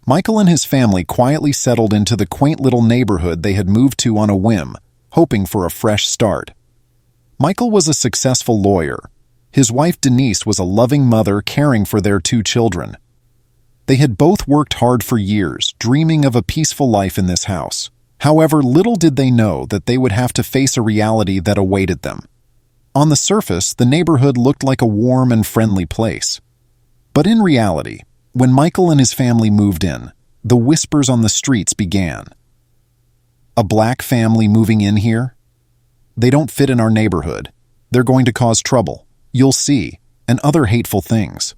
Michael and his family quietly settled into the quaint little neighborhood they had moved to on a whim, hoping for a fresh start. Michael was a successful lawyer. His wife Denise was a loving mother caring for their 2 children. They had both worked hard for years, dreaming of a peaceful life in this house. However, little did they know that they would have to face a reality that awaited them. On the surface, the neighborhood looked like a warm and friendly place. But in reality, when Michael and his family moved in, the whispers on the streets began. A black family moving in here? They don't fit in our neighborhood. They're going to cause trouble. You'll see, and other hateful things.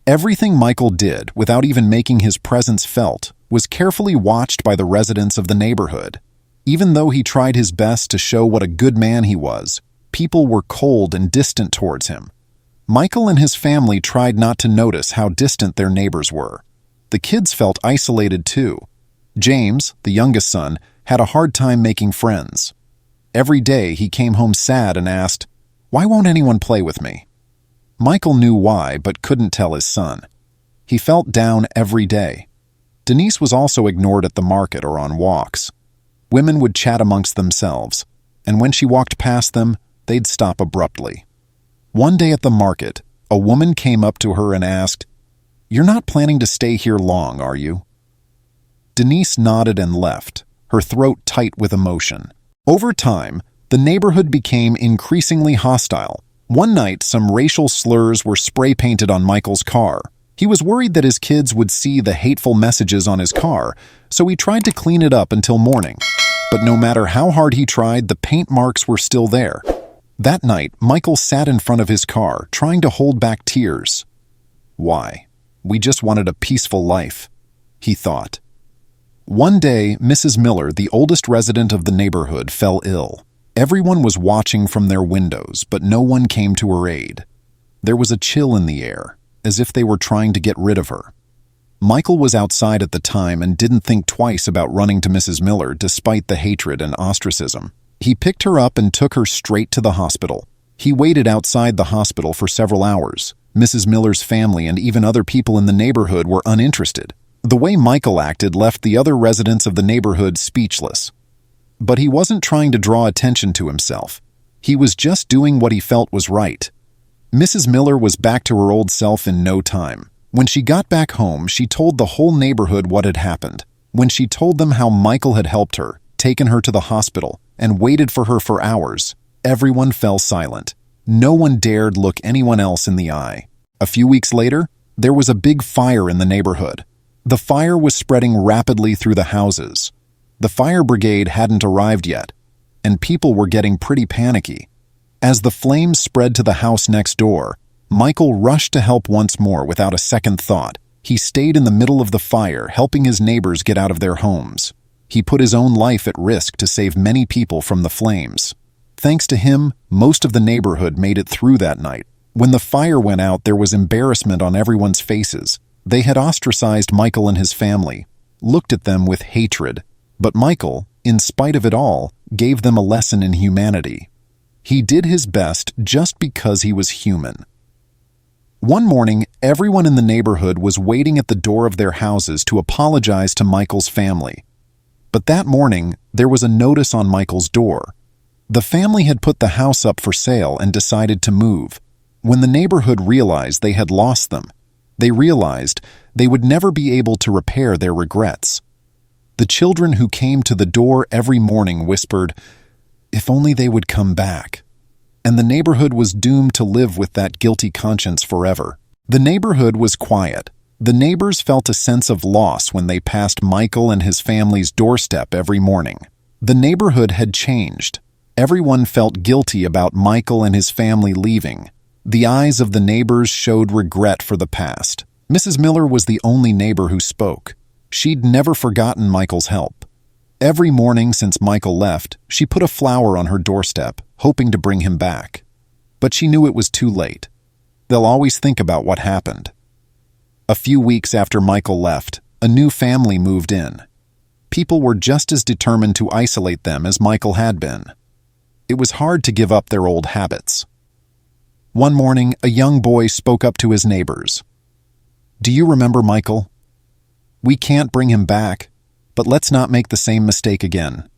Everything Michael did, without even making his presence felt, was carefully watched by the residents of the neighborhood. Even though he tried his best to show what a good man he was, people were cold and distant towards him. Michael and his family tried not to notice how distant their neighbors were. The kids felt isolated too. James, the youngest son, had a hard time making friends. Every day he came home sad and asked, "Why won't anyone play with me?" Michael knew why, but couldn't tell his son. He felt down every day. Denise was also ignored at the market or on walks. Women would chat amongst themselves, and when she walked past them, they'd stop abruptly. One day at the market, a woman came up to her and asked, "You're not planning to stay here long, are you?" Denise nodded and left, her throat tight with emotion. Over time, the neighborhood became increasingly hostile. One night, some racial slurs were spray-painted on Michael's car. He was worried that his kids would see the hateful messages on his car, so he tried to clean it up until morning. But no matter how hard he tried, the paint marks were still there. That night, Michael sat in front of his car, trying to hold back tears. "Why? We just wanted a peaceful life," he thought. One day, Mrs. Miller, the oldest resident of the neighborhood, fell ill. Everyone was watching from their windows, but no one came to her aid. There was a chill in the air, as if they were trying to get rid of her. Michael was outside at the time and didn't think twice about running to Mrs. Miller despite the hatred and ostracism. He picked her up and took her straight to the hospital. He waited outside the hospital for several hours. Mrs. Miller's family and even other people in the neighborhood were uninterested. The way Michael acted left the other residents of the neighborhood speechless. But he wasn't trying to draw attention to himself. He was just doing what he felt was right. Mrs. Miller was back to her old self in no time. When she got back home, she told the whole neighborhood what had happened. When she told them how Michael had helped her, taken her to the hospital, and waited for her for hours, everyone fell silent. No one dared look anyone else in the eye. A few weeks later, there was a big fire in the neighborhood. The fire was spreading rapidly through the houses. The fire brigade hadn't arrived yet, and people were getting pretty panicky. As the flames spread to the house next door, Michael rushed to help once more without a second thought. He stayed in the middle of the fire, helping his neighbors get out of their homes. He put his own life at risk to save many people from the flames. Thanks to him, most of the neighborhood made it through that night. When the fire went out, there was embarrassment on everyone's faces. They had ostracized Michael and his family, looked at them with hatred. But Michael, in spite of it all, gave them a lesson in humanity. He did his best just because he was human. One morning, everyone in the neighborhood was waiting at the door of their houses to apologize to Michael's family. But that morning, there was a notice on Michael's door. The family had put the house up for sale and decided to move. When the neighborhood realized they had lost them, they realized they would never be able to repair their regrets. The children who came to the door every morning whispered, "If only they would come back." And the neighborhood was doomed to live with that guilty conscience forever. The neighborhood was quiet. The neighbors felt a sense of loss when they passed Michael and his family's doorstep every morning. The neighborhood had changed. Everyone felt guilty about Michael and his family leaving. The eyes of the neighbors showed regret for the past. Mrs. Miller was the only neighbor who spoke. She'd never forgotten Michael's help. Every morning since Michael left, she put a flower on her doorstep, hoping to bring him back. But she knew it was too late. They'll always think about what happened. A few weeks after Michael left, a new family moved in. People were just as determined to isolate them as Michael had been. It was hard to give up their old habits. One morning, a young boy spoke up to his neighbors. "Do you remember Michael?" "We can't bring him back, but let's not make the same mistake again."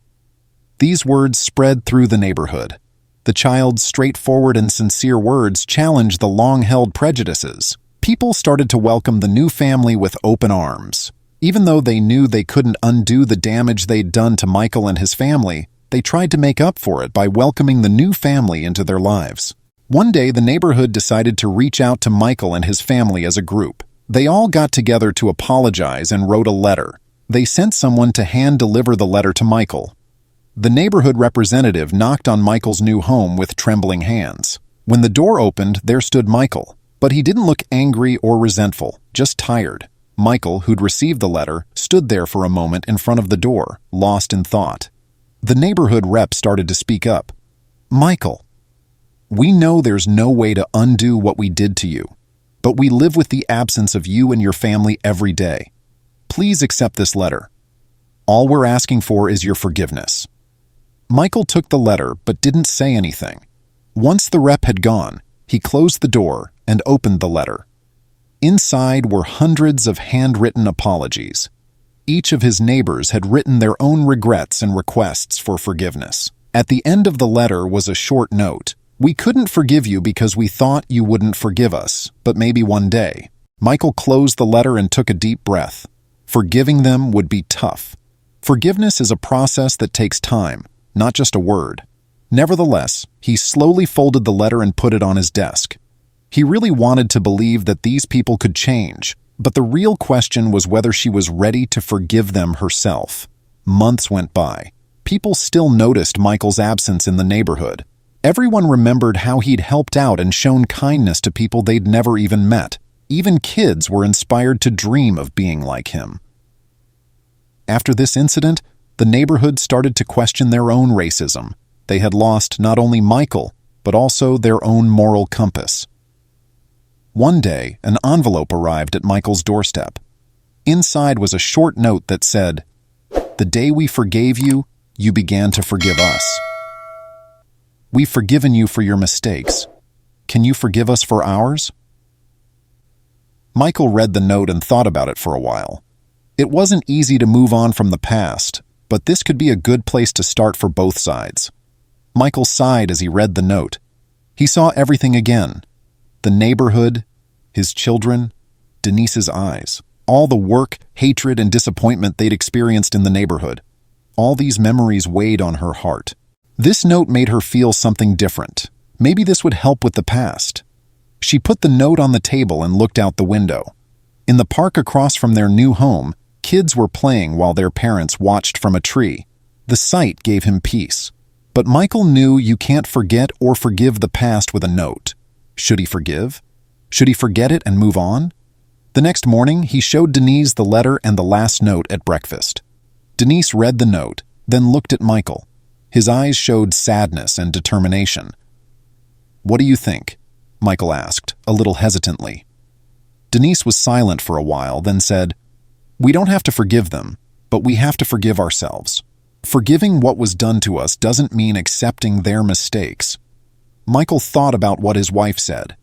These words spread through the neighborhood. The child's straightforward and sincere words challenged the long-held prejudices. People started to welcome the new family with open arms. Even though they knew they couldn't undo the damage they'd done to Michael and his family, they tried to make up for it by welcoming the new family into their lives. One day, the neighborhood decided to reach out to Michael and his family as a group. They all got together to apologize and wrote a letter. They sent someone to hand-deliver the letter to Michael. The neighborhood representative knocked on Michael's new home with trembling hands. When the door opened, there stood Michael. But he didn't look angry or resentful, just tired. Michael, who'd received the letter, stood there for a moment in front of the door, lost in thought. The neighborhood rep started to speak up. "Michael, we know there's no way to undo what we did to you, but we live with the absence of you and your family every day. Please accept this letter. All we're asking for is your forgiveness." Michael took the letter but didn't say anything. Once the rep had gone, he closed the door and opened the letter. Inside were hundreds of handwritten apologies. Each of his neighbors had written their own regrets and requests for forgiveness. At the end of the letter was a short note. "We couldn't forgive you because we thought you wouldn't forgive us, but maybe one day." Michael closed the letter and took a deep breath. Forgiving them would be tough. Forgiveness is a process that takes time, not just a word. Nevertheless, he slowly folded the letter and put it on his desk. He really wanted to believe that these people could change, but the real question was whether she was ready to forgive them herself. Months went by. People still noticed Michael's absence in the neighborhood. Everyone remembered how he'd helped out and shown kindness to people they'd never even met. Even kids were inspired to dream of being like him. After this incident, the neighborhood started to question their own racism. They had lost not only Michael, but also their own moral compass. One day, an envelope arrived at Michael's doorstep. Inside was a short note that said, "The day we forgave you, you began to forgive us. We've forgiven you for your mistakes. Can you forgive us for ours?" Michael read the note and thought about it for a while. It wasn't easy to move on from the past, but this could be a good place to start for both sides. Michael sighed as he read the note. He saw everything again. The neighborhood, his children, Denise's eyes, all the work, hatred, and disappointment they'd experienced in the neighborhood. All these memories weighed on her heart. This note made her feel something different. Maybe this would help with the past. She put the note on the table and looked out the window. In the park across from their new home, kids were playing while their parents watched from a tree. The sight gave him peace. But Michael knew you can't forget or forgive the past with a note. Should he forgive? Should he forget it and move on? The next morning, he showed Denise the letter and the last note at breakfast. Denise read the note, then looked at Michael. His eyes showed sadness and determination. "What do you think?" Michael asked, a little hesitantly. Denise was silent for a while, then said, "We don't have to forgive them, but we have to forgive ourselves. Forgiving what was done to us doesn't mean accepting their mistakes." Michael thought about what his wife said.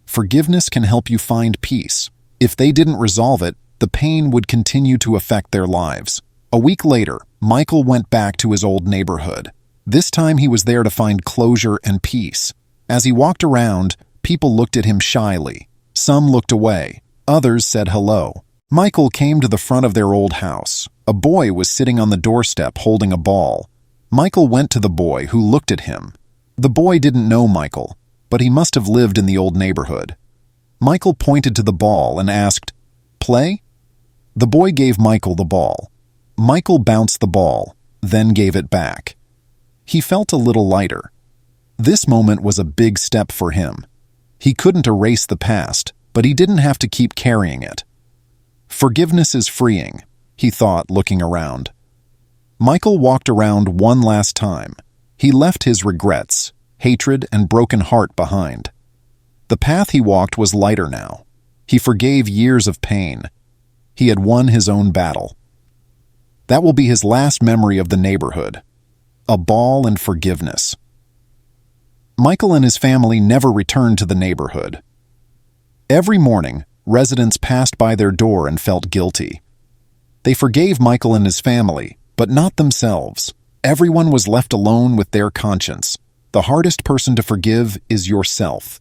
Forgiveness can help you find peace. If they didn't resolve it, the pain would continue to affect their lives. A week later, Michael went back to his old neighborhood. This time he was there to find closure and peace. As he walked around, people looked at him shyly. Some looked away. Others said hello. Michael came to the front of their old house. A boy was sitting on the doorstep holding a ball. Michael went to the boy, who looked at him. The boy didn't know Michael, but he must have lived in the old neighborhood. Michael pointed to the ball and asked, "Play?" The boy gave Michael the ball. Michael bounced the ball, then gave it back. He felt a little lighter. This moment was a big step for him. He couldn't erase the past, but he didn't have to keep carrying it. Forgiveness is freeing, he thought, looking around. Michael walked around one last time. He left his regrets, hatred, and broken heart behind. The path he walked was lighter now. He forgave years of pain. He had won his own battle. That will be his last memory of the neighborhood. A ball and forgiveness. Michael and his family never returned to the neighborhood. Every morning, residents passed by their door and felt guilty. They forgave Michael and his family, but not themselves. Everyone was left alone with their conscience. The hardest person to forgive is yourself.